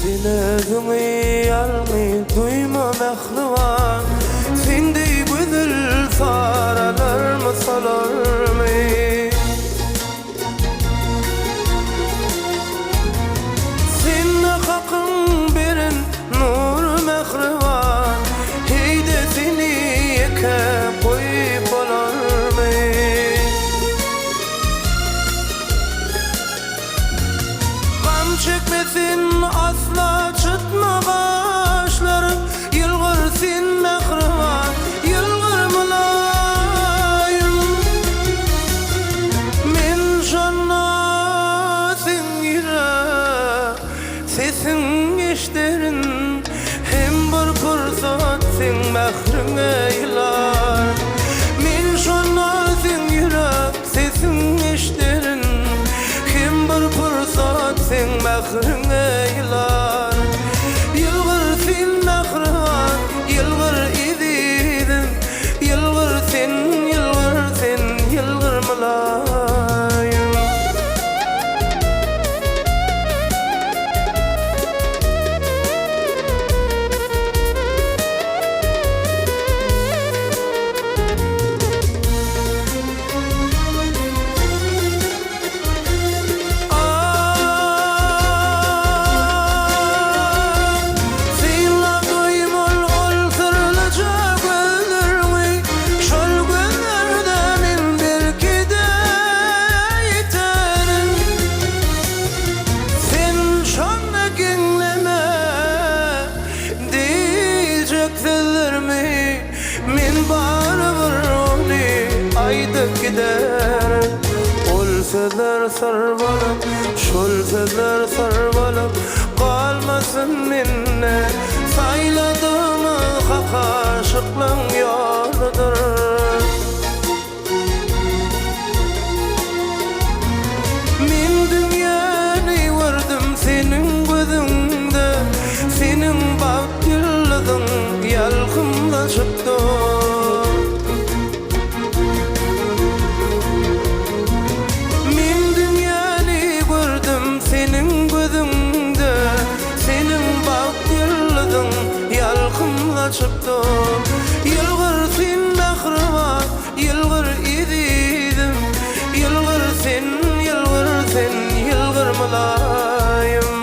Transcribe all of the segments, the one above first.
Sinegimi almi duyma mehriban, sindi güzel saralar mı salar mı? Sinne hakkın birin nur mehriban, heyde seni yeke koyup olar mı? Gam çekmesin asla çıtma başlarım, yılgırsın mehriban, yılgır mülayim. Men şannasın yürek, sesin eşderin, hem bir fırsat sen mehrin eyler. Men şannasın yürek, sesin eşderin, hem bir fırsat sen mehrin eyler. Yılgır sen mehriban, yılgır ididim, yılgır sen, yılgır sen, yılgır mülayim. Men barıbır onu aydıp gider. Ol sözler sarvalıp, şol sözler sarvalıp kalmasın minne. Sayladığımı hak aşıklığın yoludur. Men dünyayı vurdum senin gözünde, senin bak yıldızın yalkımla çıktı. Men dünyayı gördüm senin gözünde, senin bak yıldızın yalkımla çıktı. Yılgır sen mehriban, yılgır ididim, yılgır sen, yılgır sen, yılgır mülayim.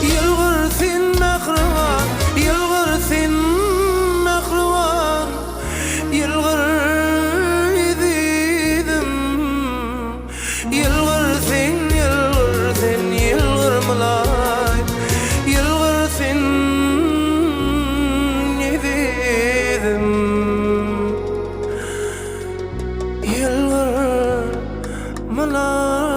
Yılgır sen mehriban, yılgır sen mehriban, yılgır ididim, yılgır sen, yılgır sen, yılgır mülayim. Yılgır sen ididim, yılgır mülayim.